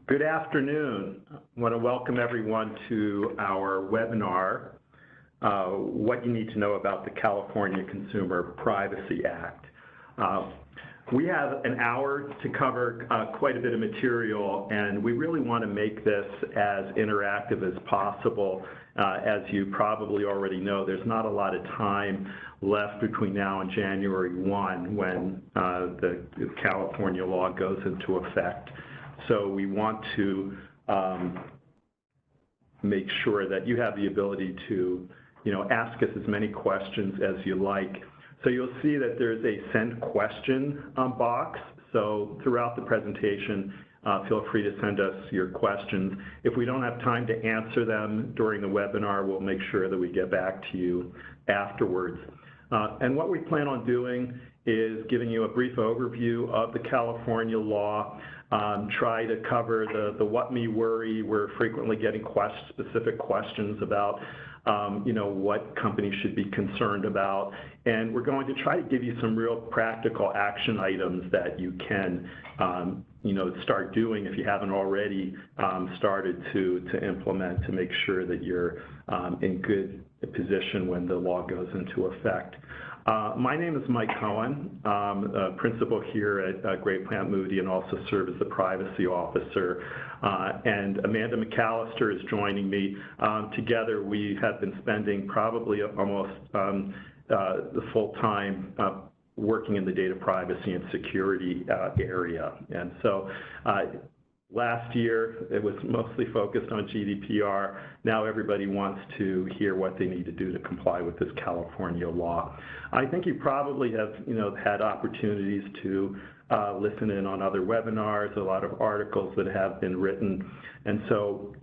Good afternoon. I want to welcome everyone to our webinar, What You Need to Know About the California Consumer Privacy Act. We have an hour to cover quite a bit of material, and we really want to make this as interactive as possible. As you probably already know, there's not a lot of time left between now and January 1 when the California law goes into effect. So we want to make sure that you have the ability to, ask us as many questions as you like. So you'll see that there's a send question box. So throughout the presentation, feel free to send us your questions. If we don't have time to answer them during the webinar, we'll make sure that we get back to you afterwards. And what we plan on doing is giving you a brief overview of the California law, try to cover the what me worry. We're frequently getting specific questions about what companies should be concerned about. And we're going to try to give you some real practical action items that you can, start doing if you haven't already started to implement to make sure that you're in good position when the law goes into effect. My name is Mike Cohen. I'm a principal here at Great Plant Moody and also serve as the privacy officer. And Amanda McAllister is joining me. Together, we have been spending probably almost the full time working in the data privacy and security area. And so last year, it was mostly focused on GDPR. Now everybody wants to hear what they need to do to comply with this California law. I think you probably have, had opportunities to listen in on other webinars, a lot of articles that have been written. And so,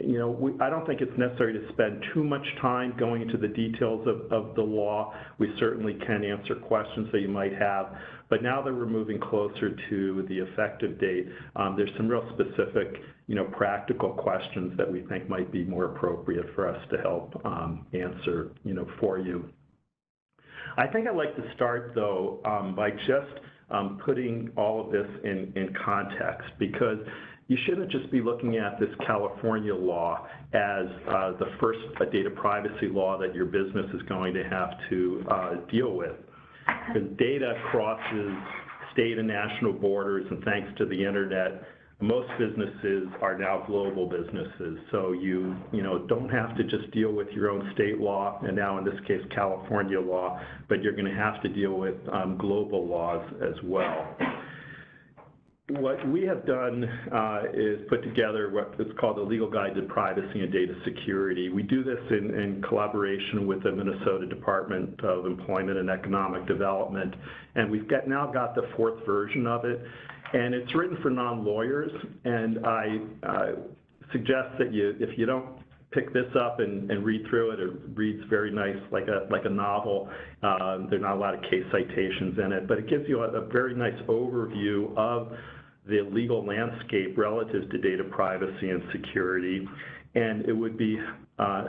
I don't think it's necessary to spend too much time going into the details of the law. We certainly can answer questions that you might have. But now that we're moving closer to the effective date, there's some real specific, practical questions that we think might be more appropriate for us to help answer, for you. I think I'd like to start, though, by just putting all of this in context, because you shouldn't just be looking at this California law as the first data privacy law that your business is going to have to deal with. Because data crosses state and national borders, and thanks to the internet, most businesses are now global businesses. So you don't have to just deal with your own state law, and now in this case California law, but you're going to have to deal with global laws as well. What we have done is put together what is called the Legal Guide to Privacy and Data Security. We do this in collaboration with the Minnesota Department of Employment and Economic Development, and we've now got the fourth version of it, and it's written for non-lawyers. And I suggest that if you don't pick this up and read through it, it reads very nice, like a novel. There are not a lot of case citations in it, but it gives you a very nice overview of the legal landscape relative to data privacy and security. And it would be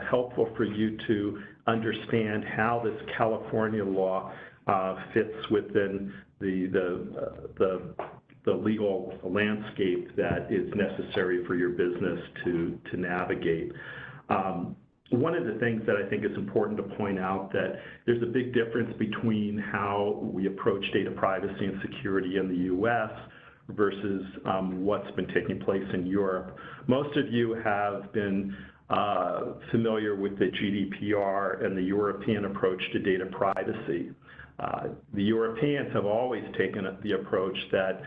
helpful for you to understand how this California law fits within the legal landscape that is necessary for your business to navigate. One of the things that I think is important to point out that there's a big difference between how we approach data privacy and security in the U.S. versus what's been taking place in Europe. Most of you have been familiar with the GDPR and the European approach to data privacy. The Europeans have always taken the approach that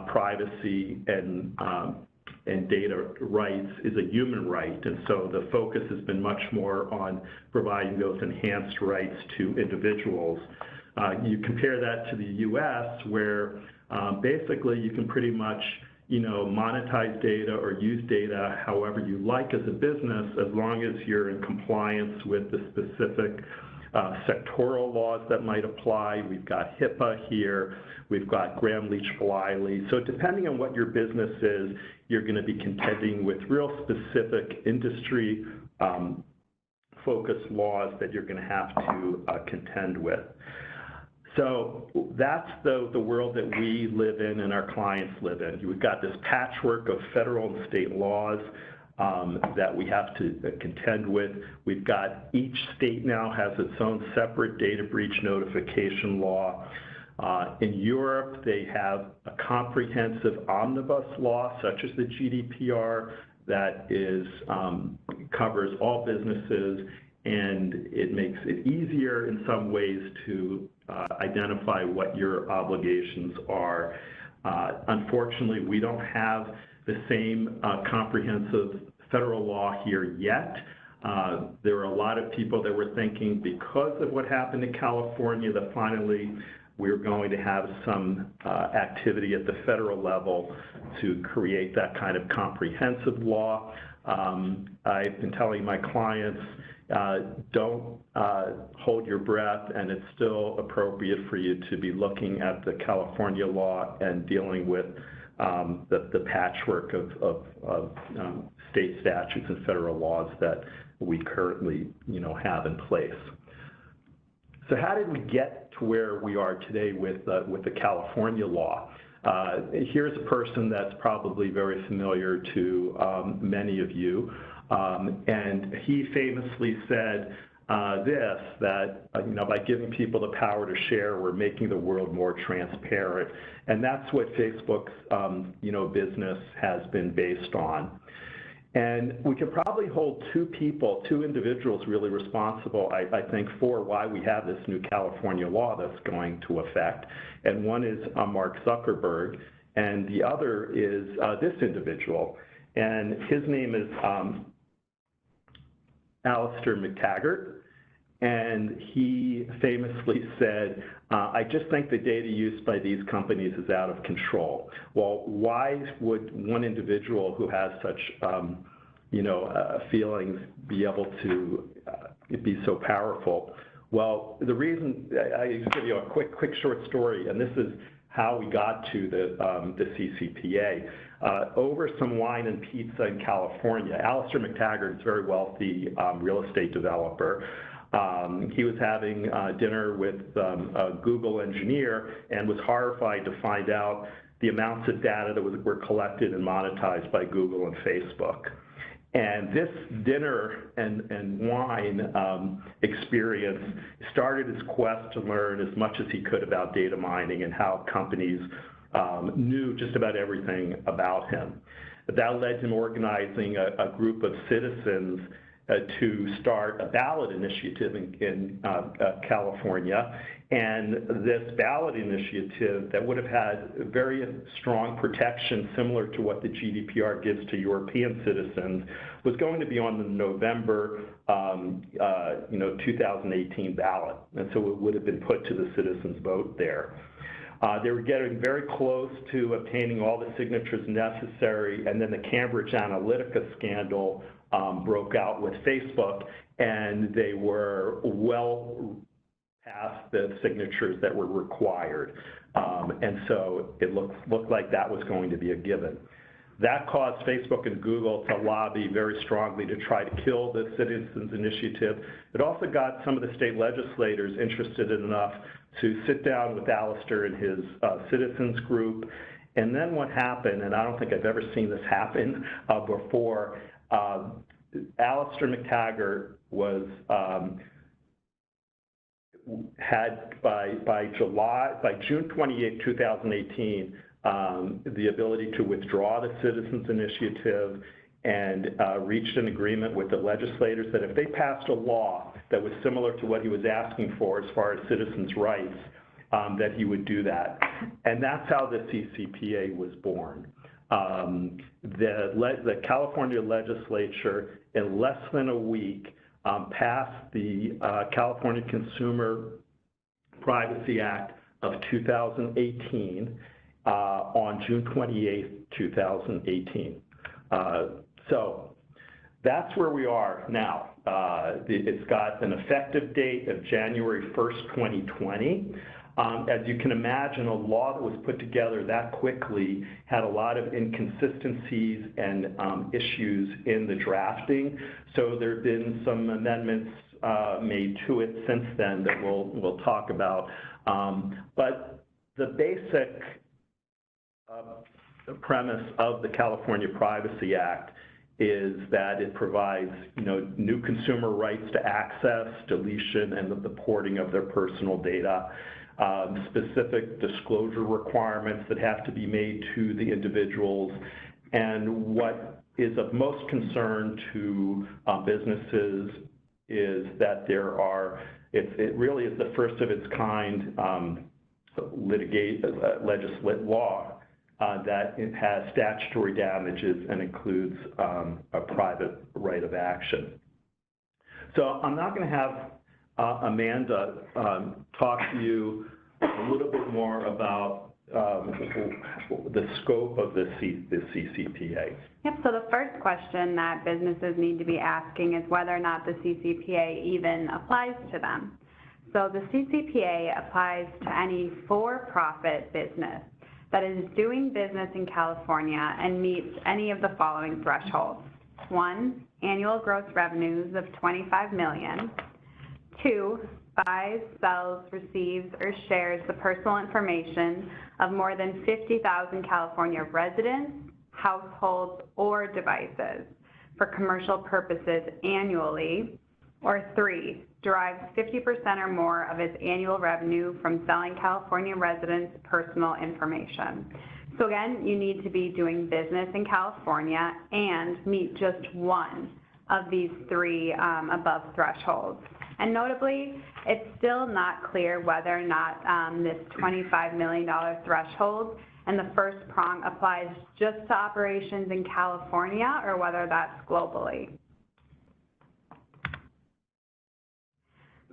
privacy and data rights is a human right, and so the focus has been much more on providing those enhanced rights to individuals. You compare that to the U.S., where basically you can pretty much monetize data or use data however you like as a business, as long as you're in compliance with the specific sectoral laws that might apply. We've got HIPAA here, we've got Gramm-Leach-Bliley. So depending on what your business is, you're going to be contending with real specific industry focused laws that you're going to have to contend with. So that's the world that we live in and our clients live in. We've got this patchwork of federal and state laws that we have to contend with. We've got each state now has its own separate data breach notification law. In Europe, they have a comprehensive omnibus law, such as the GDPR, that covers all businesses, and it makes it easier in some ways to identify what your obligations are. Unfortunately, we don't have the same comprehensive federal law here yet. There were a lot of people that were thinking, because of what happened in California, that finally we're going to have some activity at the federal level to create that kind of comprehensive law. I've been telling my clients, don't hold your breath, and it's still appropriate for you to be looking at the California law and dealing with the patchwork of state statutes and federal laws that we currently, have in place. So how did we get to where we are today with the California law? Here's a person that's probably very familiar to many of you, and he famously said that by giving people the power to share, we're making the world more transparent, and that's what Facebook's business has been based on. And we could probably hold two individuals really responsible, I think, for why we have this new California law that's going to affect. And one is Mark Zuckerberg, and the other is this individual. And his name is Alistair McTaggart. And he famously said, I just think the data used by these companies is out of control. Well, why would one individual who has such, feelings be able to be so powerful? Well, the reason, I just give you a quick short story, and this is how we got to the CCPA. Over some wine and pizza in California, Alistair McTaggart is a very wealthy real estate developer. He was having dinner with a Google engineer and was horrified to find out the amounts of data that were collected and monetized by Google and Facebook. And this dinner and wine experience started his quest to learn as much as he could about data mining and how companies knew just about everything about him. That led to him organizing a group of citizens to start a ballot initiative in California. And this ballot initiative that would have had very strong protection similar to what the GDPR gives to European citizens was going to be on the November 2018 ballot. And so it would have been put to the citizens' vote there. They were getting very close to obtaining all the signatures necessary, and then the Cambridge Analytica scandal broke out with Facebook, and they were well past the signatures that were required. And so it looked like that was going to be a given. That caused Facebook and Google to lobby very strongly to try to kill the Citizens Initiative. It also got some of the state legislators interested enough to sit down with Alistair and his citizens group. And then what happened, and I don't think I've ever seen this happen before, Alistair McTaggart was had by June 28, 2018, the ability to withdraw the Citizens Initiative and reached an agreement with the legislators that if they passed a law that was similar to what he was asking for as far as citizens' rights, that he would do that. And that's how the CCPA was born. The California legislature, in less than a week, passed the California Consumer Privacy Act of 2018 on June 28, 2018. So that's where we are now. It's got an effective date of January 1st, 2020. As you can imagine, a law that was put together that quickly had a lot of inconsistencies and issues in the drafting. So there have been some amendments made to it since then that we'll talk about. But the basic premise of the California Privacy Act is that it provides, new consumer rights to access, deletion, and the porting of their personal data, specific disclosure requirements that have to be made to the individuals, and what is of most concern to businesses is that it really is the first of its kind legislative law that it has statutory damages and includes a private right of action. So I'm now going to have Amanda talk to you a little bit more about the scope of the CCPA. Yep, so the first question that businesses need to be asking is whether or not the CCPA even applies to them. So the CCPA applies to any for-profit business that is doing business in California and meets any of the following thresholds. 1, annual gross revenues of $25 million. 2, buys, sells, receives, or shares the personal information of more than 50,000 California residents, households, or devices for commercial purposes annually. Or 3, derives 50% or more of its annual revenue from selling California residents' personal information. So again, you need to be doing business in California and meet just one of these 3 above thresholds. And notably, it's still not clear whether or not this $25 million threshold and the first prong applies just to operations in California or whether that's globally.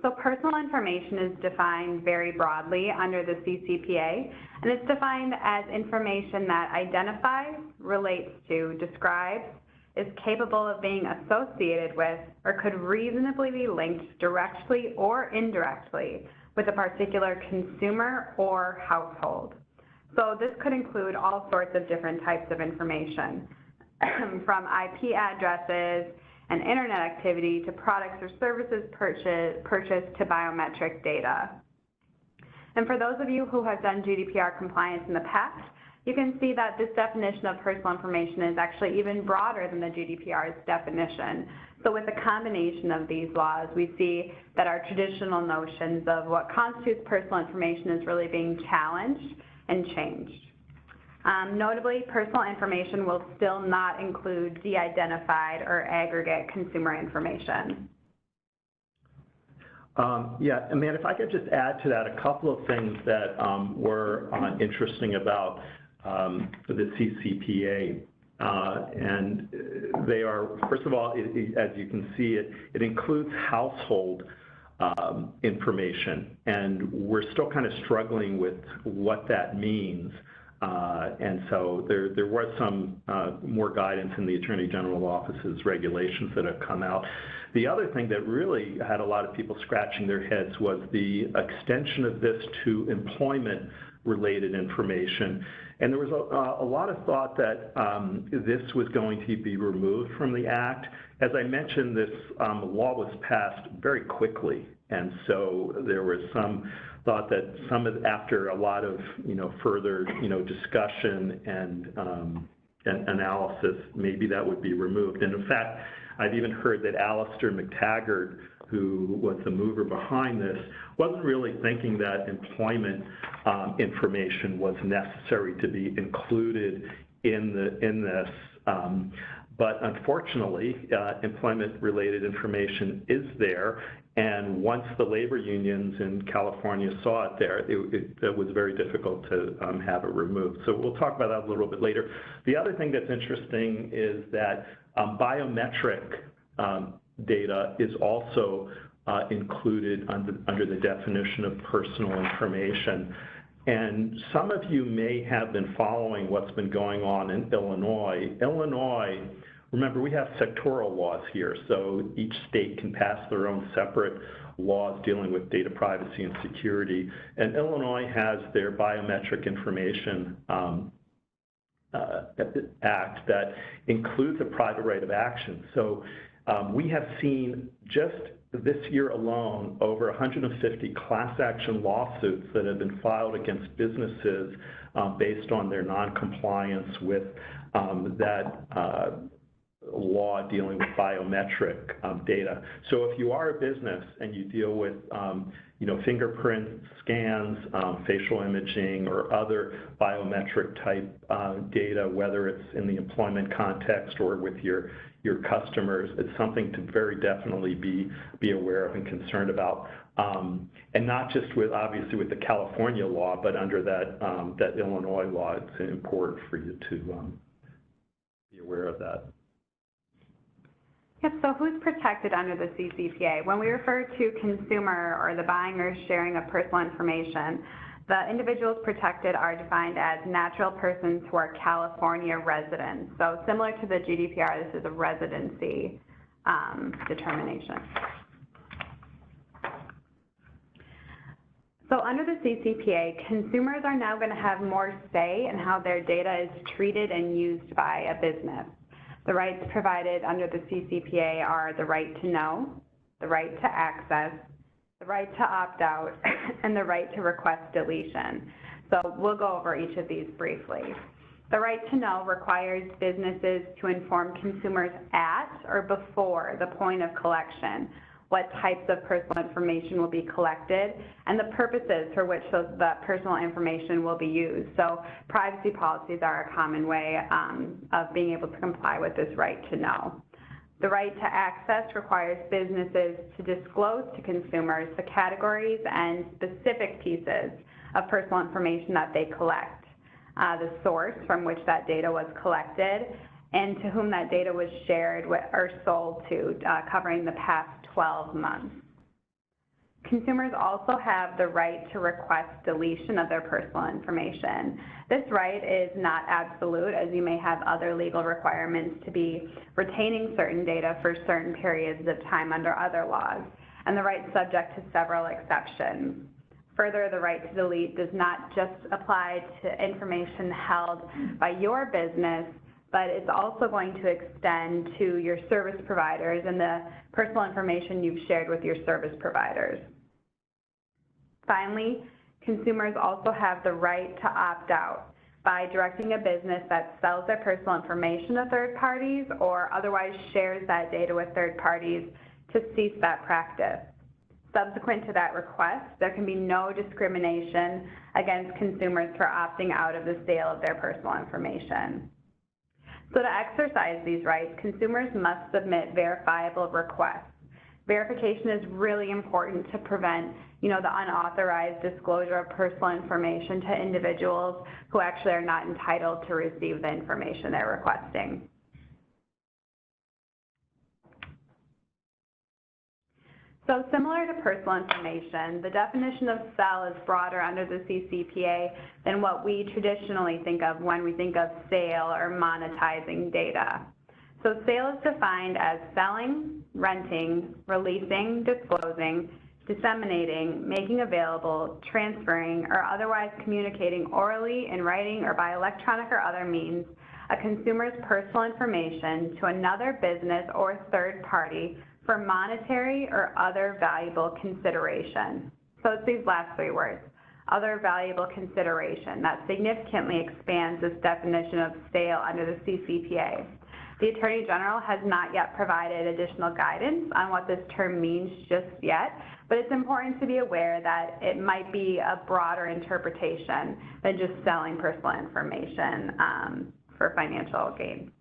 So personal information is defined very broadly under the CCPA, and it's defined as information that identifies, relates to, describes, is capable of being associated with, or could reasonably be linked directly or indirectly with a particular consumer or household. So this could include all sorts of different types of information, from IP addresses and internet activity to products or services purchased to biometric data. And for those of you who have done GDPR compliance in the past, you can see that this definition of personal information is actually even broader than the GDPR's definition. So with the combination of these laws, we see that our traditional notions of what constitutes personal information is really being challenged and changed. Notably, personal information will still not include de-identified or aggregate consumer information. Yeah, Amanda, if I could just add to that a couple of things that were interesting about the CCPA. And they are, first of all, as you can see, it includes household information. And we're still kind of struggling with what that means. And so there was some more guidance in the Attorney General Office's regulations that have come out. The other thing that really had a lot of people scratching their heads was the extension of this to employment-related information. And there was a lot of thought that this was going to be removed from the Act. As I mentioned, this law was passed very quickly. And so there was some thought that after a lot of further discussion and analysis, maybe that would be removed. And in fact, I've even heard that Alistair McTaggart, who was the mover behind this, wasn't really thinking that employment information was necessary to be included in this. But unfortunately, employment-related information is there, and once the labor unions in California saw it there, it was very difficult to have it removed. So we'll talk about that a little bit later. The other thing that's interesting is that biometric data is also included under the definition of personal information. And some of you may have been following what's been going on in Illinois. Illinois, remember, we have sectoral laws here, so each state can pass their own separate laws dealing with data privacy and security. And Illinois has their biometric information act that includes a private right of action. So we have seen just this year alone, over 150 class action lawsuits that have been filed against businesses based on their noncompliance with that law dealing with biometric data. So if you are a business and you deal with fingerprint scans, facial imaging, or other biometric type data, whether it's in the employment context or with your customers, it's something to very definitely be aware of and concerned about. And not just with, obviously, with the California law, but under that Illinois law, it's important for you to be aware of that. Yep, so who's protected under the CCPA? When we refer to consumer or the buying or sharing of personal information, the individuals protected are defined as natural persons who are California residents. So similar to the GDPR, this is a residency determination. So under the CCPA, consumers are now going to have more say in how their data is treated and used by a business. The rights provided under the CCPA are the right to know, the right to access, the right to opt out, and the right to request deletion. So we'll go over each of these briefly. The right to know requires businesses to inform consumers at or before the point of collection what types of personal information will be collected and the purposes for which that personal information will be used. So privacy policies are a common way of being able to comply with this right to know. The right to access requires businesses to disclose to consumers the categories and specific pieces of personal information that they collect, the source from which that data was collected, and to whom that data was shared or sold to, covering the past 12 months. Consumers also have the right to request deletion of their personal information. This right is not absolute, as you may have other legal requirements to be retaining certain data for certain periods of time under other laws, and the right is subject to several exceptions. Further, the right to delete does not just apply to information held by your business, but it's also going to extend to your service providers and the personal information you've shared with your service providers. Finally, consumers also have the right to opt out by directing a business that sells their personal information to third parties or otherwise shares that data with third parties to cease that practice. Subsequent to that request, there can be no discrimination against consumers for opting out of the sale of their personal information. So to exercise these rights, consumers must submit verifiable requests. Verification is really important to prevent, the unauthorized disclosure of personal information to individuals who actually are not entitled to receive the information they're requesting. So similar to personal information, the definition of sell is broader under the CCPA than what we traditionally think of when we think of sale or monetizing data. So sale is defined as selling, renting, releasing, disclosing, disseminating, making available, transferring, or otherwise communicating orally, in writing, or by electronic or other means a consumer's personal information to another business or third party for monetary or other valuable consideration. So it's these last three words, other valuable consideration, that significantly expands this definition of sale under the CCPA. The Attorney General has not yet provided additional guidance on what this term means just yet, but it's important to be aware that it might be a broader interpretation than just selling personal information for financial gain.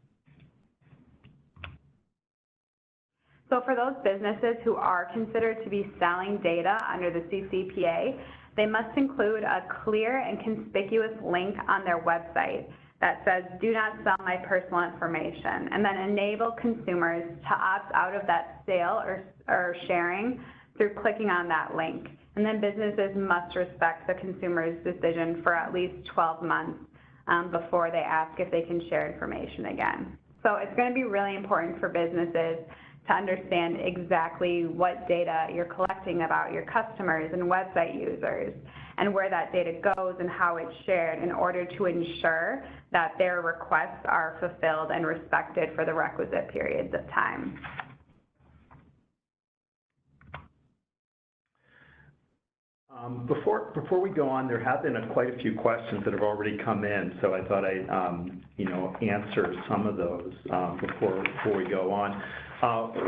So for those businesses who are considered to be selling data under the CCPA, they must include a clear and conspicuous link on their website that says, "Do not sell my personal information," and then enable consumers to opt out of that sale or sharing through clicking on that link. And then businesses must respect the consumer's decision for at least 12 months before they ask if they can share information again. So it's going to be really important for businesses to understand exactly what data you're collecting about your customers and website users and where that data goes and how it's shared in order to ensure that their requests are fulfilled and respected for the requisite periods of time. Before we go on, there have been quite a few questions that have already come in, so I thought I'd answer some of those before we go on.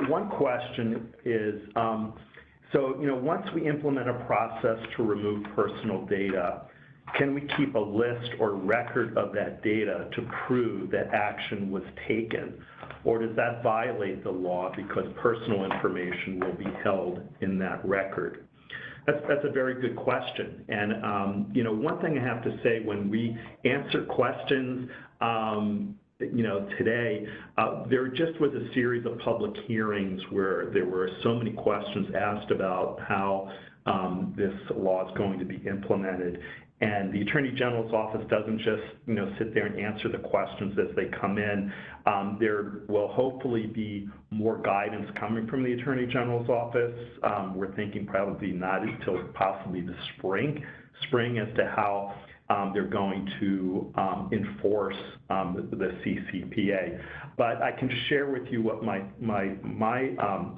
One question is, so once we implement a process to remove personal data, can we keep a list or record of that data to prove that action was taken, or does that violate the law because personal information will be held in that record? That's a very good question. And, one thing I have to say, when we answer questions, today, there just was a series of public hearings where there were so many questions asked about how this law is going to be implemented. And the Attorney General's office doesn't just, sit there and answer the questions as they come in. There will hopefully be more guidance coming from the Attorney General's office. We're thinking probably not until possibly the spring as to how they're going to enforce the CCPA. But I can share with you what my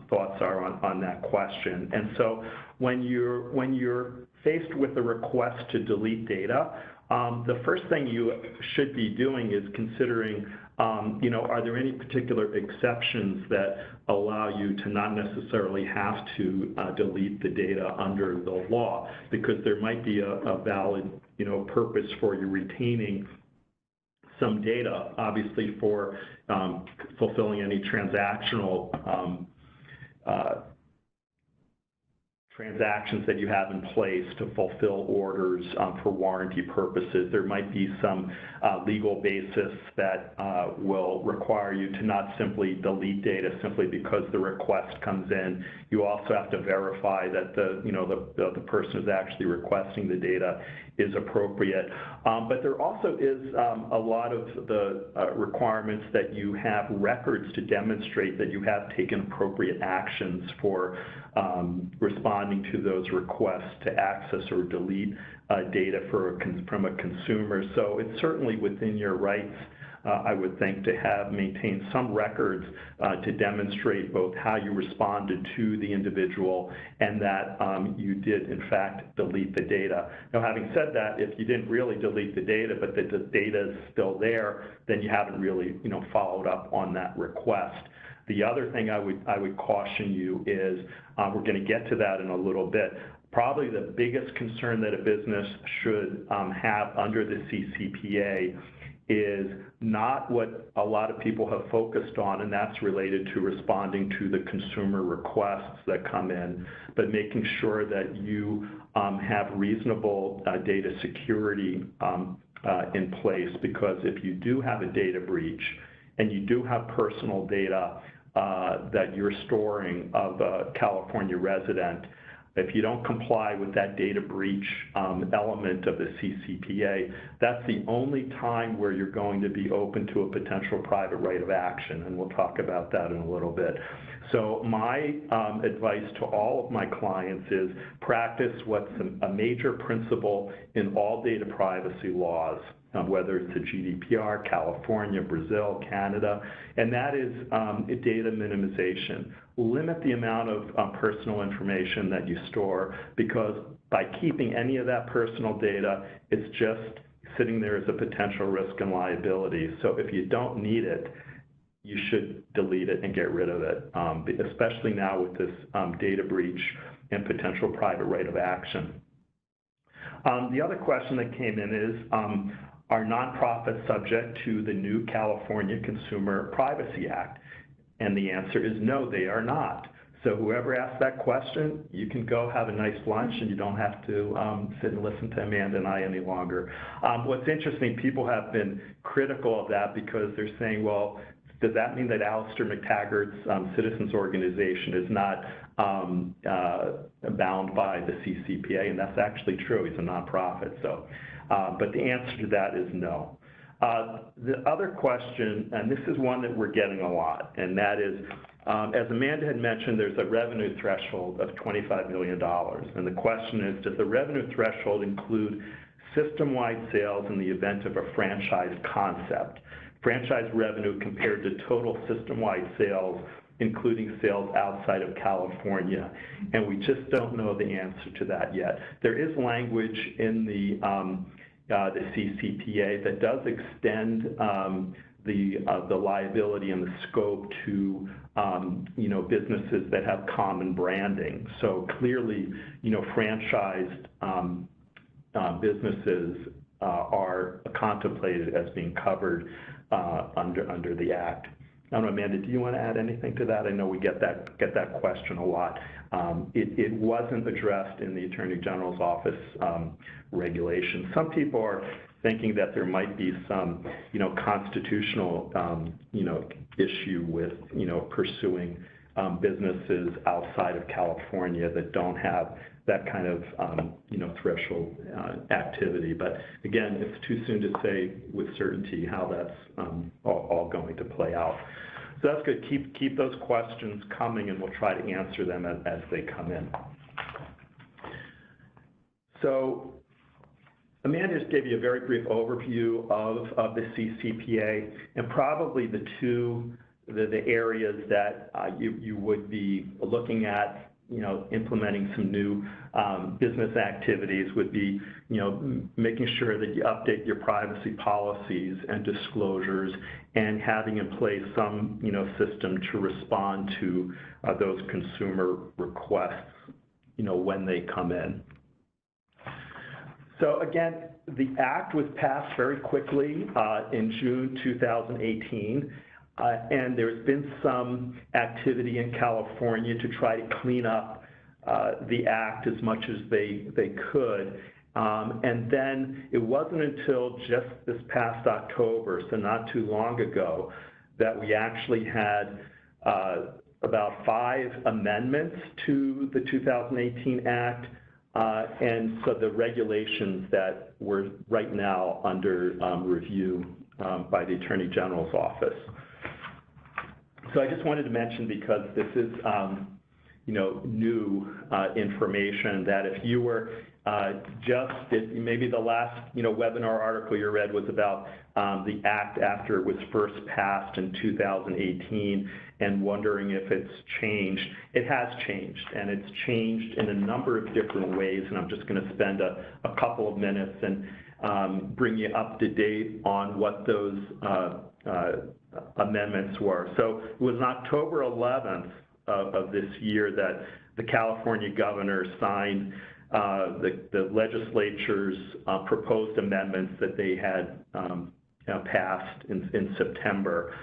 thoughts are on that question. And so when you're faced with a request to delete data, the first thing you should be doing is considering, are there any particular exceptions that allow you to not necessarily have to delete the data under the law, because there might be a valid, purpose for you retaining some data, obviously for fulfilling any transactional transactions that you have in place to fulfill orders for warranty purposes. There might be some legal basis that will require you to not simply delete data simply because the request comes in. You also have to verify that the person who's actually requesting the data is appropriate. But there also is a lot of the requirements that you have records to demonstrate that you have taken appropriate actions for responding to those requests to access or delete data from a consumer. So it's certainly within your rights, I would think, to have maintained some records to demonstrate both how you responded to the individual and that you did, in fact, delete the data. Now, having said that, if you didn't really delete the data, but the data is still there, then you haven't really, followed up on that request. The other thing I would caution you is, we're going to get to that in a little bit, probably the biggest concern that a business should have under the CCPA is not what a lot of people have focused on, and that's related to responding to the consumer requests that come in, but making sure that you have reasonable data security in place, because if you do have a data breach and you do have personal data that you're storing of a California resident, if you don't comply with that data breach element of the CCPA, that's the only time where you're going to be open to a potential private right of action, and we'll talk about that in a little bit. So my advice to all of my clients is practice what's a major principle in all data privacy laws, whether it's the GDPR, California, Brazil, Canada, and that is data minimization. Limit the amount of personal information that you store, because by keeping any of that personal data, it's just sitting there as a potential risk and liability. So if you don't need it, you should delete it and get rid of it, especially now with this data breach and potential private right of action. The other question that came in is, are nonprofits subject to the new California Consumer Privacy Act? And the answer is no, they are not. So whoever asked that question, you can go have a nice lunch and you don't have to sit and listen to Amanda and I any longer. What's interesting, people have been critical of that because they're saying, well, does that mean that Alistair McTaggart's citizens organization is not bound by the CCPA? And that's actually true. He's a nonprofit. So, but the answer to that is no. The other question, and this is one that we're getting a lot, and that is, as Amanda had mentioned, there's a revenue threshold of $25 million. And the question is, does the revenue threshold include system-wide sales in the event of a franchise concept? Franchise revenue compared to total system-wide sales including sales outside of California. And we just don't know the answer to that yet. There is language in the CCPA that does extend the liability and the scope to businesses that have common branding. So clearly, franchised businesses are contemplated as being covered under the Act. I don't know, Amanda, do you want to add anything to that? I know we get that question a lot. It wasn't addressed in the Attorney General's office regulation. Some people are thinking that there might be some, constitutional, issue with, pursuing businesses outside of California that don't have that kind of, threshold activity. But again, it's too soon to say with certainty how that's all going to play out. So that's good. Keep those questions coming, and we'll try to answer them as they come in. So Amanda just gave you a very brief overview of the CCPA, and probably the areas that you would be looking at, implementing some new business activities would be, making sure that you update your privacy policies and disclosures, and having in place some, system to respond to those consumer requests, when they come in. So again, the Act was passed very quickly in June 2018. And there's been some activity in California to try to clean up the Act as much as they could. And then it wasn't until just this past October, so not too long ago, that we actually had about 5 amendments to the 2018 Act. And so the regulations that were right now under review by the Attorney General's office. So I just wanted to mention, because this is, new information, that if you were maybe the last, webinar article you read was about the Act after it was first passed in 2018, and wondering if it's changed. It has changed, and it's changed in a number of different ways, and I'm just going to spend a couple of minutes and bring you up to date on what those amendments were. So it was on October 11th of this year that the California governor signed the legislature's proposed amendments that they had passed in September.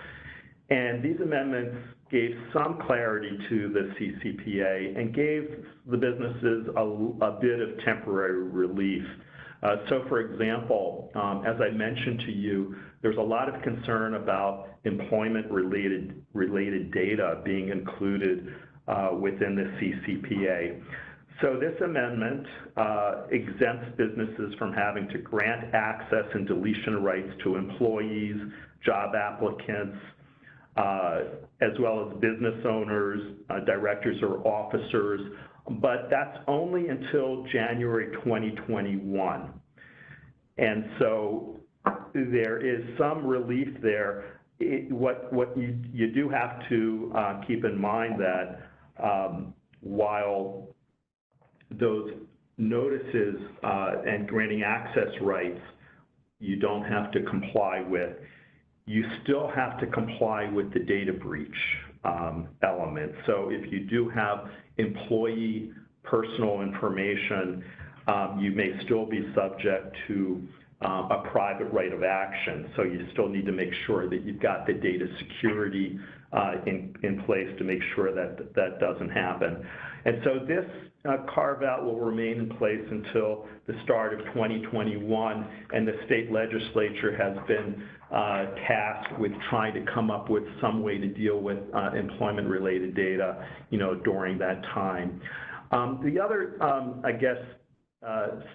And these amendments gave some clarity to the CCPA and gave the businesses a bit of temporary relief. So, for example, as I mentioned to you, there's a lot of concern about employment-related data being included within the CCPA. So this amendment exempts businesses from having to grant access and deletion rights to employees, job applicants, as well as business owners, directors, or officers, but that's only until January 2021. And so there is some relief there. What you do have to keep in mind that while those notices and granting access rights you don't have to comply with, you still have to comply with the data breach element. So if you do have employee personal information, you may still be subject to a private right of action. So you still need to make sure that you've got the data security in place to make sure that that doesn't happen. And so this carve-out will remain in place until the start of 2021, and the state legislature has been tasked with trying to come up with some way to deal with employment-related data, during that time. The other,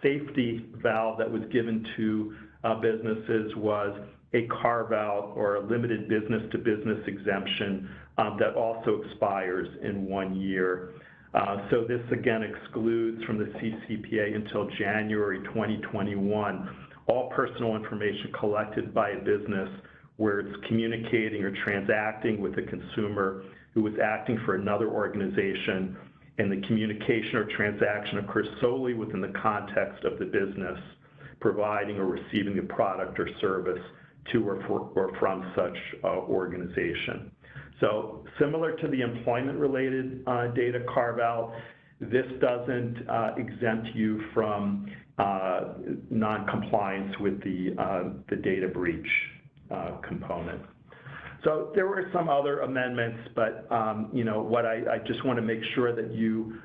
safety valve that was given to businesses was a carve-out or a limited business-to-business exemption that also expires in 1 year. So this again excludes from the CCPA until January 2021 all personal information collected by a business where it's communicating or transacting with a consumer who is acting for another organization, and the communication or transaction occurs solely within the context of the business providing or receiving the product or service to or from such organization. So similar to the employment-related data carve-out, this doesn't exempt you from non-compliance with the data breach component. So there were some other amendments, but you know, what I just want to make sure that you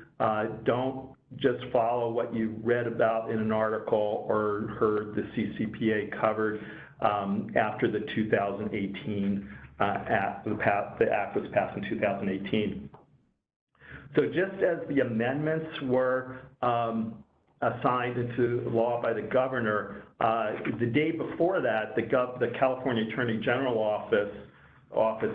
don't just follow what you read about in an article or heard the CCPA covered after the 2018 act. The act was passed in 2018. So just as the amendments were assigned into law by the governor, the day before that, the California Attorney General office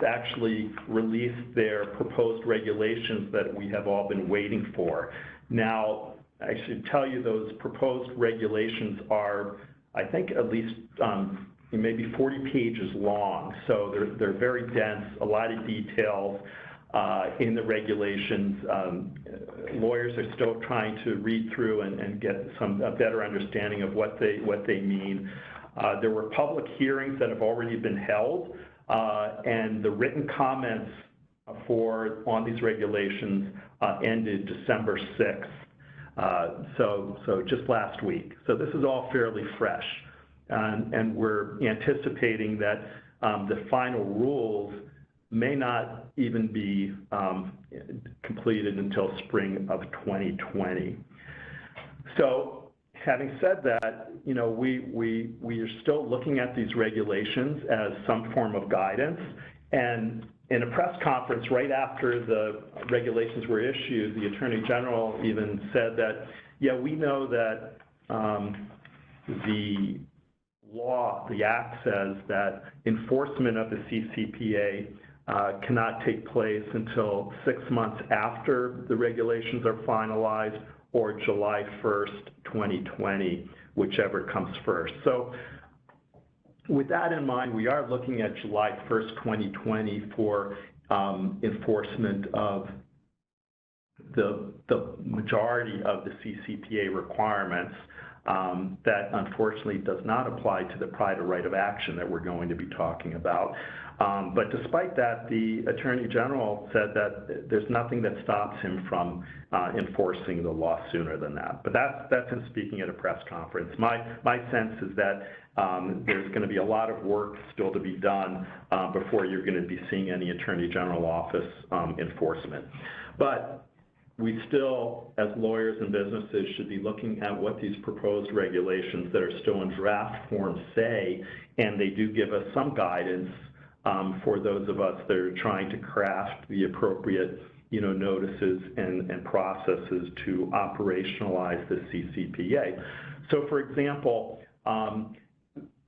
actually released their proposed regulations that we have all been waiting for. Now, I should tell you those proposed regulations are, I think, at least maybe 40 pages long. So they're very dense, a lot of details in the regulations. Lawyers are still trying to read through and get a better understanding of what they mean. There were public hearings that have already been held, and the written comments on these regulations ended December 6th, so just last week. So this is all fairly fresh, and we're anticipating that the final rules may not even be completed until spring of 2020. So having said that, you know, we are still looking at these regulations as some form of guidance. And in a press conference right after the regulations were issued, the Attorney General even said that, yeah, we know that the law, the act says that enforcement of the CCPA cannot take place until 6 months after the regulations are finalized, or July 1st, 2020, whichever comes first. So with that in mind, we are looking at July 1st, 2020 for enforcement of the majority of the CCPA requirements. That unfortunately does not apply to the private right of action that we're going to be talking about. But despite that, the Attorney General said that there's nothing that stops him from enforcing the law sooner than that. But that's him speaking at a press conference. My sense is that there's going to be a lot of work still to be done before you're going to be seeing any Attorney General office enforcement. But we still, as lawyers and businesses, should be looking at what these proposed regulations that are still in draft form say, and they do give us some guidance for those of us that are trying to craft the appropriate, you know, notices and processes to operationalize the CCPA. So, for example,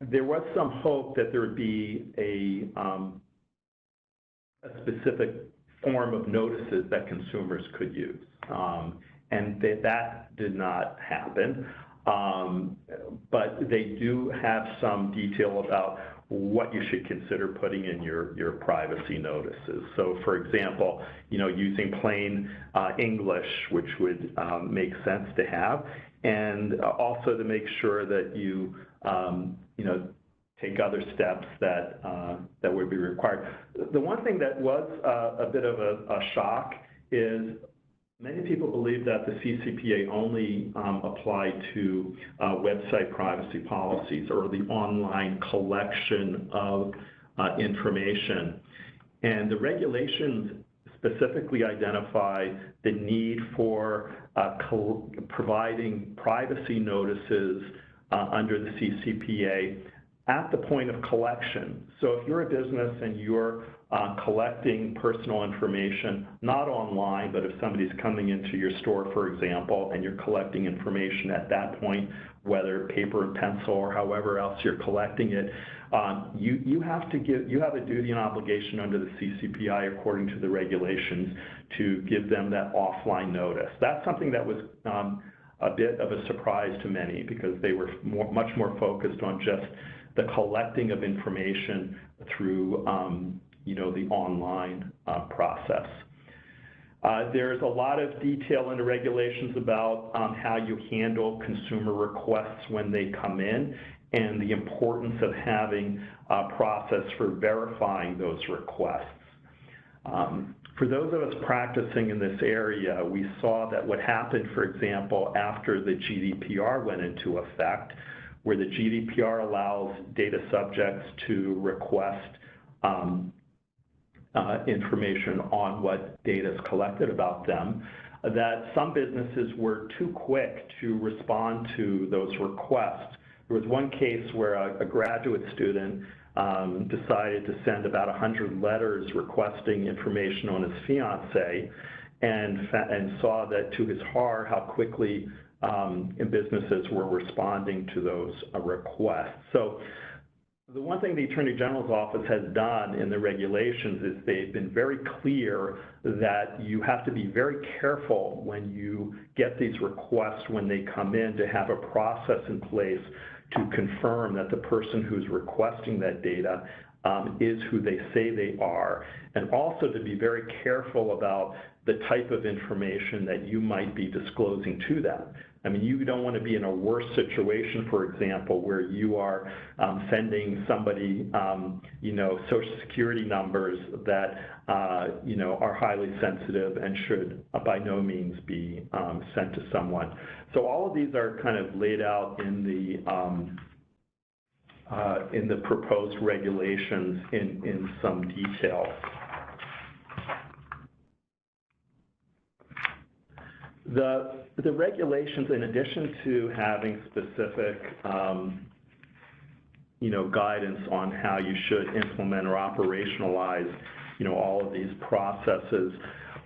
there was some hope that there would be a specific form of notices that consumers could use, and that did not happen. But they do have some detail about what you should consider putting in your privacy notices. So, for example, you know, using plain English, which would make sense to have, and also to make sure that you, you know, take other steps that that would be required. The one thing that was a bit of a shock is many people believe that the CCPA only applied to website privacy policies or the online collection of information. And the regulations specifically identify the need for providing privacy notices under the CCPA at the point of collection. So if you're a business and you're collecting personal information, not online, but if somebody's coming into your store, for example, and you're collecting information at that point, whether paper and pencil or however else you're collecting it, you have a duty and obligation under the CCPI, according to the regulations, to give them that offline notice. That's something that was a bit of a surprise to many because they were much more focused on just the collecting of information through, you know, the online process. There's a lot of detail in the regulations about how you handle consumer requests when they come in, and the importance of having a process for verifying those requests. For those of us practicing in this area, we saw that what happened, for example, after the GDPR went into effect, where the GDPR allows data subjects to request information on what data is collected about them, that some businesses were too quick to respond to those requests. There was one case where a graduate student decided to send about 100 letters requesting information on his fiancée, and saw that, to his horror, how quickly businesses were responding to those requests. So the one thing the Attorney General's office has done in the regulations is they've been very clear that you have to be very careful when you get these requests when they come in, to have a process in place to confirm that the person who's requesting that data is who they say they are, and also to be very careful about the type of information that you might be disclosing to them. I mean, you don't want to be in a worse situation, for example, where you are sending somebody, you know, Social Security numbers that, you know, are highly sensitive and should by no means be sent to someone. So all of these are kind of laid out in the proposed regulations in some detail. The regulations, in addition to having specific, you know, guidance on how you should implement or operationalize, you know, all of these processes,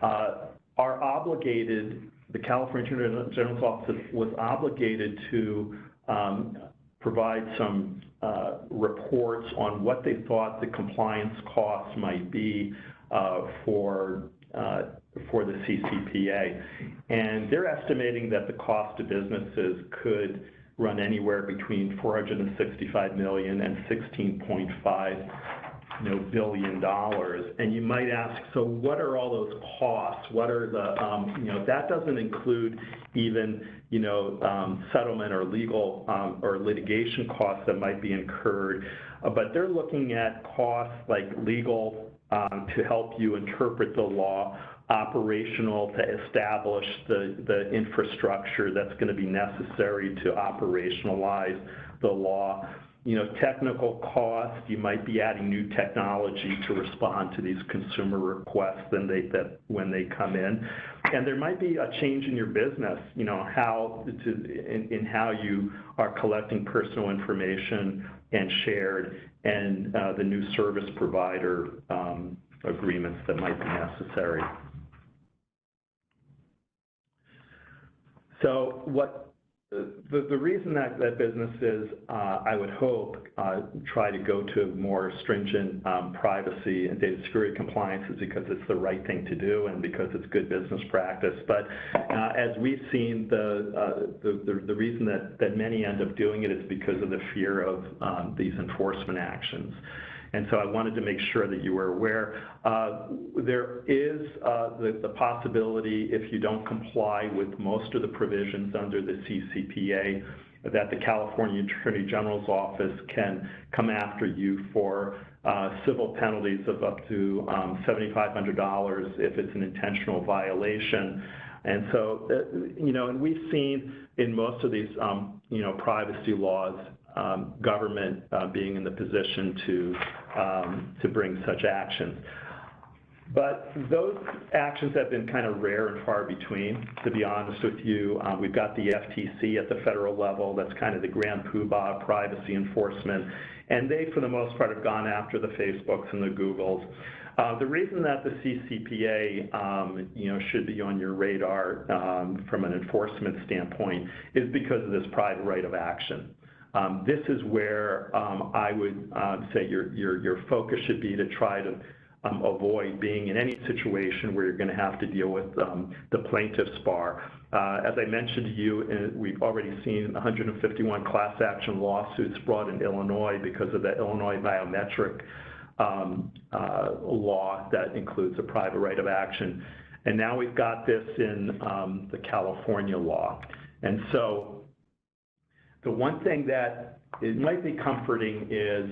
are obligated. The California Attorney General's office was obligated to provide some reports on what they thought the compliance costs might be for the CCPA. And they're estimating that the cost to businesses could run anywhere between $465 million and $16.5 billion. And you might ask, so what are all those costs? What are the, you know, that doesn't include even, you know, settlement or legal or litigation costs that might be incurred. But they're looking at costs like legal to help you interpret the law, operational to establish the infrastructure that's going to be necessary to operationalize the law. You know, technical costs, you might be adding new technology to respond to these consumer requests when they come in. And there might be a change in your business, you know, in how you are collecting personal information and shared, and the new service provider agreements that might be necessary. So the reason that businesses, I would hope, try to go to more stringent privacy and data security compliance is because it's the right thing to do and because it's good business practice. But as we've seen, the reason that many end up doing it is because of the fear of these enforcement actions. And so I wanted to make sure that you were aware. There is the possibility, if you don't comply with most of the provisions under the CCPA, that the California Attorney General's office can come after you for civil penalties of up to $7,500 if it's an intentional violation. And so, you know, and we've seen in most of these, you know, privacy laws, government being in the position to bring such actions. But those actions have been kind of rare and far between, to be honest with you. We've got the FTC at the federal level. That's kind of the grand poobah of privacy enforcement. And they, for the most part, have gone after the Facebooks and the Googles. The reason that the CCPA, you know, should be on your radar from an enforcement standpoint is because of this private right of action. This is where I would say your focus should be to try to avoid being in any situation where you're going to have to deal with the plaintiff's bar. As I mentioned to you, we've already seen 151 class action lawsuits brought in Illinois because of the Illinois biometric law that includes a private right of action. And now we've got this in the California law. And so the one thing that it might be comforting is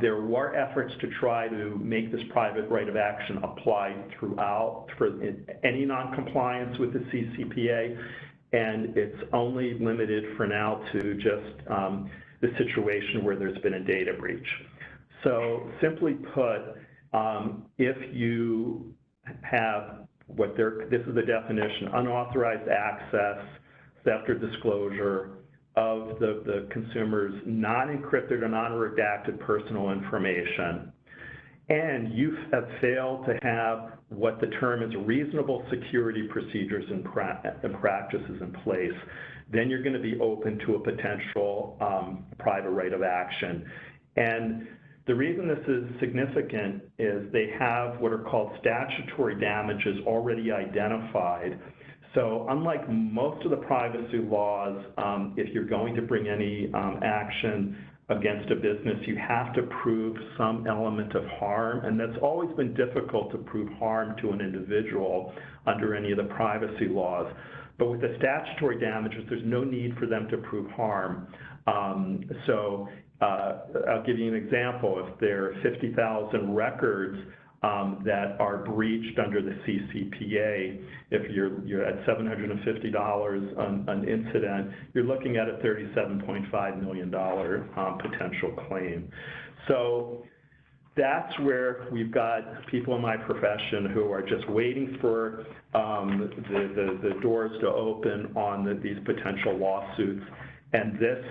there were efforts to try to make this private right of action apply throughout for any noncompliance with the CCPA, and it's only limited for now to just the situation where there's been a data breach. So simply put, if you have this is the definition, unauthorized access, theft or disclosure of the consumer's non-encrypted or non-redacted personal information, and you have failed to have what the term is reasonable security procedures and practices in place, then you're going to be open to a potential private right of action. And the reason this is significant is they have what are called statutory damages already identified. So unlike most of the privacy laws, if you're going to bring any action against a business, you have to prove some element of harm, and that's always been difficult to prove harm to an individual under any of the privacy laws. But with the statutory damages, there's no need for them to prove harm. I'll give you an example. If there are 50,000 records that are breached under the CCPA, if you're at $750 on an incident, you're looking at a $37.5 million potential claim. So that's where we've got people in my profession who are just waiting for the doors to open on these potential lawsuits. And this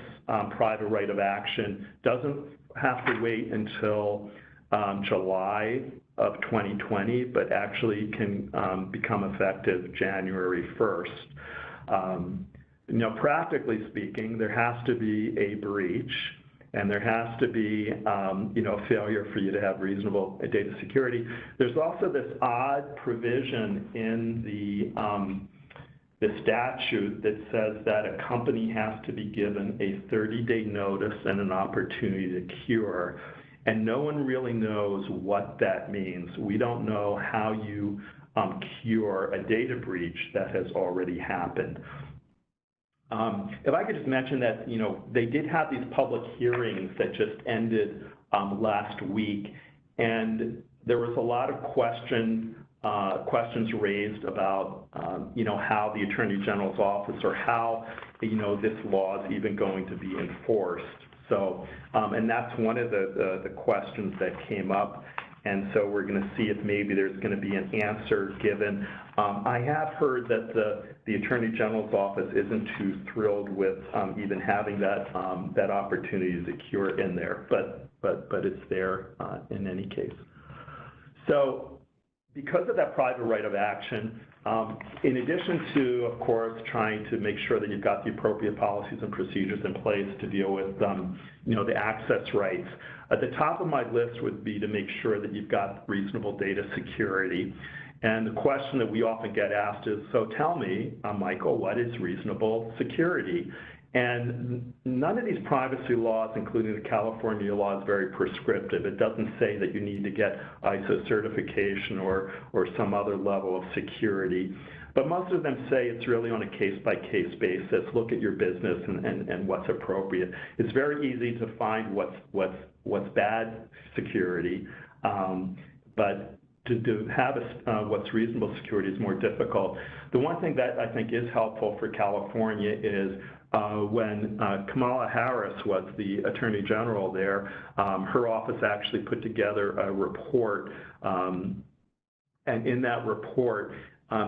private right of action doesn't have to wait until July of 2020, but actually can become effective January 1st. Practically speaking, there has to be a breach, and there has to be a failure for you to have reasonable data security. There's also this odd provision in the statute that says that a company has to be given a 30-day notice and an opportunity to cure. And no one really knows what that means. We don't know how you cure a data breach that has already happened. If I could just mention that, they did have these public hearings that just ended last week, and there was a lot of questions raised about, how the Attorney General's office or how, this law is even going to be enforced. So, and that's one of the questions that came up. And so we're going to see if maybe there's going to be an answer given. I have heard that the Attorney General's office isn't too thrilled with even having that opportunity to cure in there, but it's there in any case. So because of that private right of action, in addition to, of course, trying to make sure that you've got the appropriate policies and procedures in place to deal with, the access rights, at the top of my list would be to make sure that you've got reasonable data security. And the question that we often get asked is, so tell me, Michael, what is reasonable security? And none of these privacy laws, including the California law, is very prescriptive. It doesn't say that you need to get ISO certification or some other level of security. But most of them say it's really on a case-by-case basis. Look at your business and what's appropriate. It's very easy to find what's bad security, but to have what's reasonable security is more difficult. The one thing that I think is helpful for California is when Kamala Harris was the Attorney General there, her office actually put together a report, and in that report,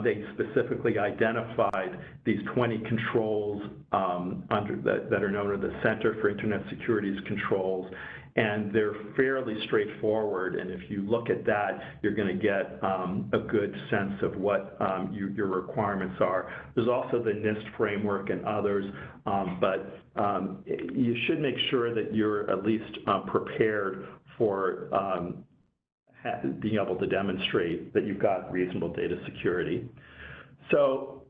they specifically identified these 20 controls that are known as the Center for Internet Security's controls, and they're fairly straightforward. And if you look at that, you're going to get a good sense of what your requirements are. There's also the NIST framework and others, but you should make sure that you're at least prepared for being able to demonstrate that you've got reasonable data security. So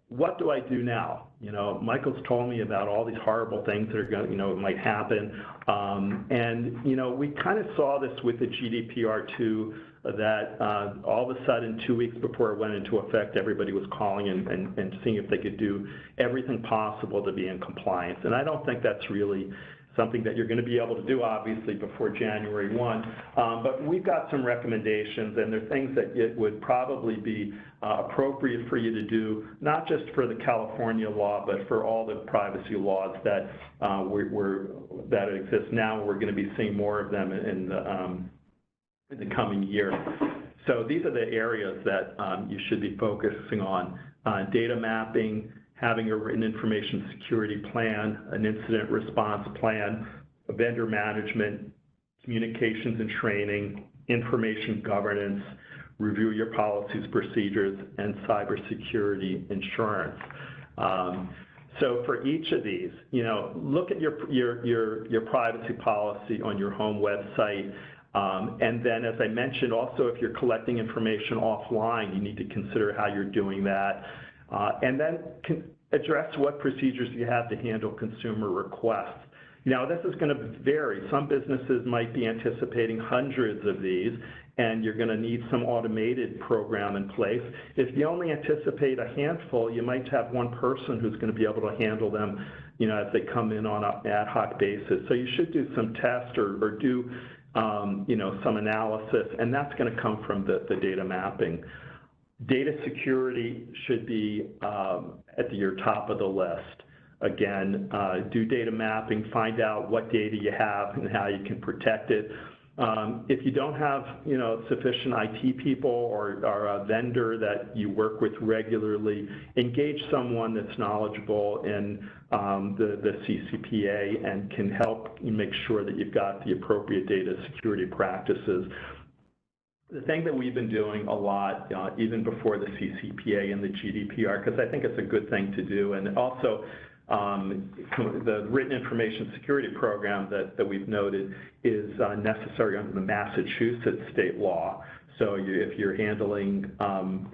what do I do now? You know, Michael's told me about all these horrible things that are going to, you know, might happen. And, you know, we kind of saw this with the GDPR too, that all of a sudden, 2 weeks before it went into effect, everybody was calling and seeing if they could do everything possible to be in compliance. And I don't think that's really something that you're going to be able to do, obviously, before January 1. But we've got some recommendations, and they're things that it would probably be appropriate for you to do, not just for the California law, but for all the privacy laws that that exist now. We're going to be seeing more of them in the coming year. So these are the areas that you should be focusing on: data mapping, having a written information security plan, an incident response plan, vendor management, communications and training, information governance, review your policies, procedures, and cybersecurity insurance. So for each of these, you know, look at your privacy policy on your home website. And then, as I mentioned, also if you're collecting information offline, you need to consider how you're doing that. And then address what procedures you have to handle consumer requests. Now, this is going to vary. Some businesses might be anticipating hundreds of these, and you're going to need some automated program in place. If you only anticipate a handful, you might have one person who's going to be able to handle them, you know, as they come in on an ad hoc basis. So you should do some tests or do, you know, some analysis, and that's going to come from the data mapping. Data security should be at your top of the list. Again, do data mapping, find out what data you have and how you can protect it. If you don't have, you know, sufficient IT people or a vendor that you work with regularly, engage someone that's knowledgeable in the CCPA and can help you make sure that you've got the appropriate data security practices. The thing that we've been doing a lot, even before the CCPA and the GDPR, because I think it's a good thing to do, and also the written information security program that we've noted is necessary under the Massachusetts state law. So if you're handling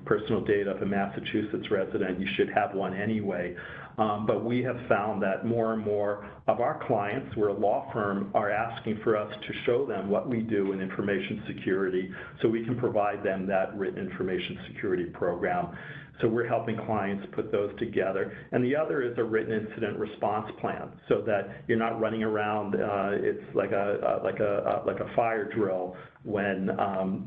personal data of a Massachusetts resident, you should have one anyway. But we have found that more and more of our clients, we're a law firm, are asking for us to show them what we do in information security so we can provide them that written information security program. So we're helping clients put those together. And the other is a written incident response plan so that you're not running around, it's like a fire drill when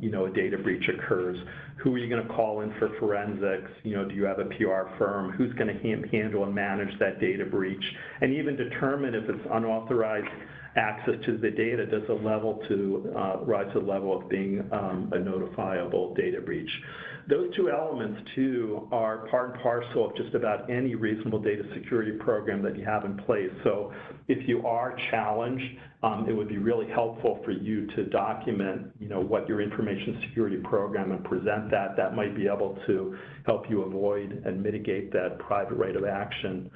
you know, a data breach occurs. Who are you going to call in for forensics? You know, do you have a PR firm? Who's going to handle and manage that data breach? And even determine if it's unauthorized access to the data, does it rise to the level of being a notifiable data breach? Those two elements, too, are part and parcel of just about any reasonable data security program that you have in place. So if you are challenged, it would be really helpful for you to document, you know, what your information security program and present that. That might be able to help you avoid and mitigate that private right of action.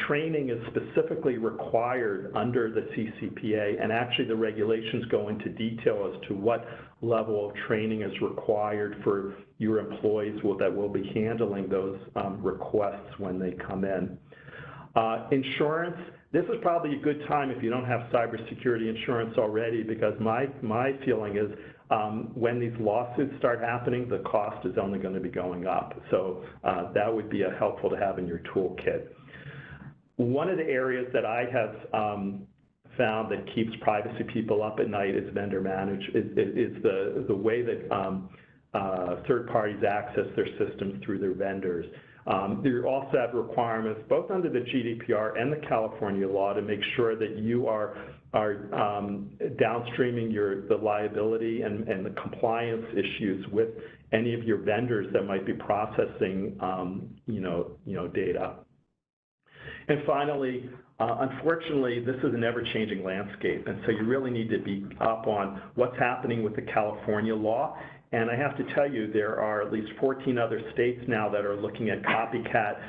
Training is specifically required under the CCPA, and actually the regulations go into detail as to what level of training is required for your employees that will be handling those requests when they come in. Insurance, this is probably a good time if you don't have cybersecurity insurance already, because my feeling is when these lawsuits start happening, the cost is only going to be going up. So that would be helpful to have in your toolkit. One of the areas that I have found that keeps privacy people up at night is vendor management, is the way that third parties access their systems through their vendors. You also have requirements both under the GDPR and the California law to make sure that you are downstreaming the liability and the compliance issues with any of your vendors that might be processing data. And finally, unfortunately, this is an ever-changing landscape, and so you really need to be up on what's happening with the California law. And I have to tell you, there are at least 14 other states now that are looking at copycat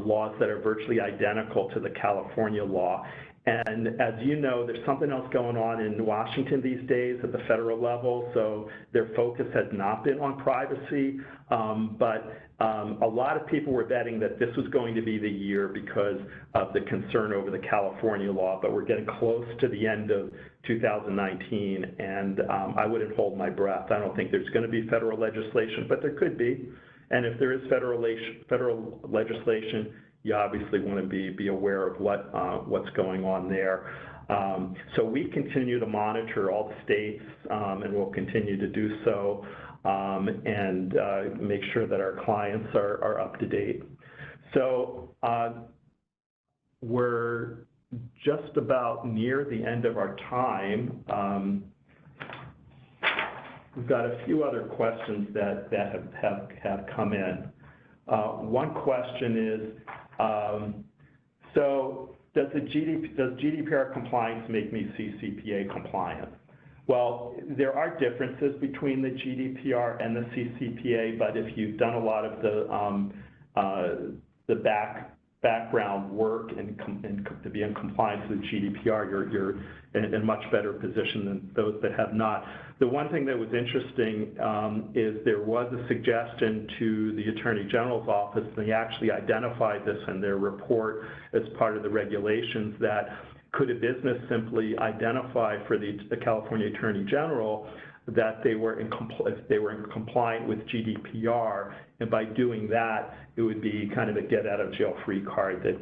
laws that are virtually identical to the California law. And as you know, there's something else going on in Washington these days at the federal level, so their focus has not been on privacy, but a lot of people were betting that this was going to be the year because of the concern over the California law, but we're getting close to the end of 2019, and I wouldn't hold my breath. I don't think there's going to be federal legislation, but there could be. And if there is federal legislation, you obviously want to be aware of what's going on there. So we continue to monitor all the states, and we'll continue to do so, and make sure that our clients are up to date. So we're just about near the end of our time. We've got a few other questions that have come in. One question is, so does GDPR compliance make me CCPA compliant? Well, there are differences between the GDPR and the CCPA, but if you've done a lot of the background work and to be in compliance with GDPR, you're in a much better position than those that have not. The one thing that was interesting is there was a suggestion to the Attorney General's office, and they actually identified this in their report as part of the regulations, that could a business simply identify for the California Attorney General that they were compliant with GDPR, and by doing that, it would be kind of a get-out-of-jail-free card that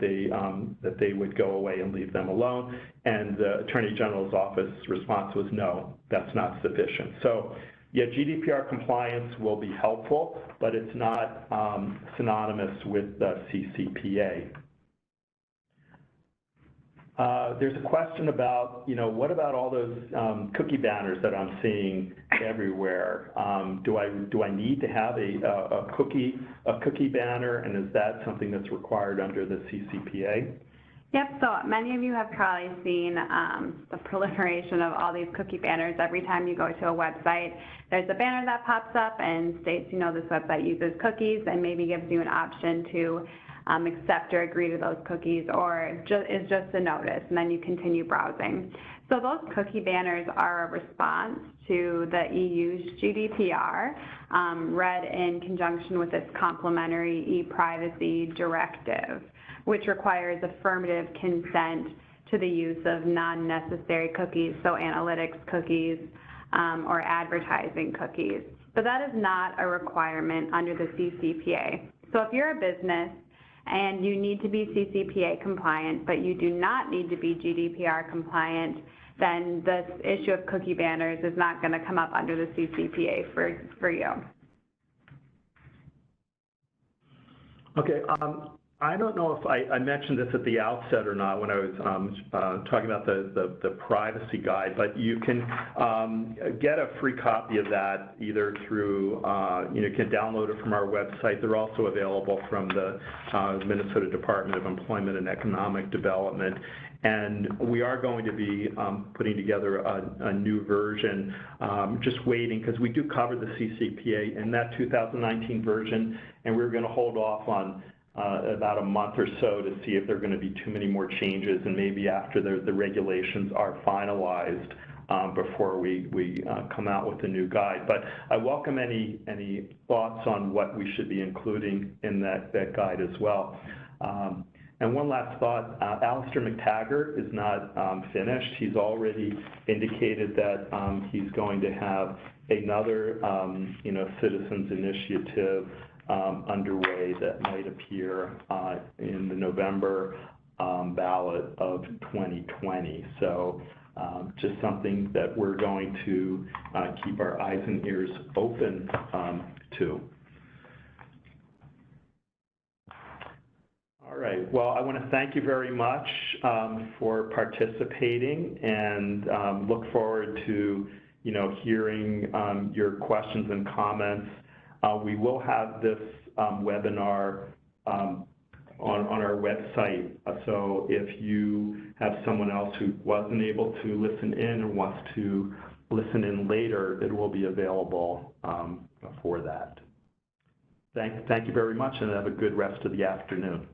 they would go away and leave them alone. And the Attorney General's office response was, no, that's not sufficient. So, yeah, GDPR compliance will be helpful, but it's not synonymous with the CCPA. There's a question about, what about all those cookie banners that I'm seeing everywhere? Do I need to have a cookie banner, and is that something that's required under the CCPA? Yep, so many of you have probably seen the proliferation of all these cookie banners. Every time you go to a website, there's a banner that pops up and states, this website uses cookies, and maybe gives you an option to accept or agree to those cookies, or is just a notice, and then you continue browsing. So those cookie banners are a response to the EU's GDPR, read in conjunction with its complementary e-privacy directive, which requires affirmative consent to the use of non-necessary cookies, so analytics cookies or advertising cookies. But that is not a requirement under the CCPA. So if you're a business and you need to be CCPA compliant, but you do not need to be GDPR compliant, then this issue of cookie banners is not going to come up under the CCPA for you. Okay. I don't know if I mentioned this at the outset or not when I was talking about the privacy guide, but you can get a free copy of that either through, you can download it from our website. They're also available from the Minnesota Department of Employment and Economic Development. And we are going to be putting together a new version, just waiting, because we do cover the CCPA in that 2019 version, and we're going to hold off on about a month or so to see if there are going to be too many more changes, and maybe after the regulations are finalized before we come out with a new guide. But I welcome any thoughts on what we should be including in that guide as well. And one last thought, Alistair McTaggart is not finished. He's already indicated that he's going to have another citizens initiative underway that might appear in the November ballot of 2020. So just something that we're going to keep our eyes and ears open to. All right, well, I want to thank you very much for participating, and look forward to hearing your questions and comments. We will have this webinar on our website, so if you have someone else who wasn't able to listen in or wants to listen in later, it will be available for that. Thank you very much, and have a good rest of the afternoon.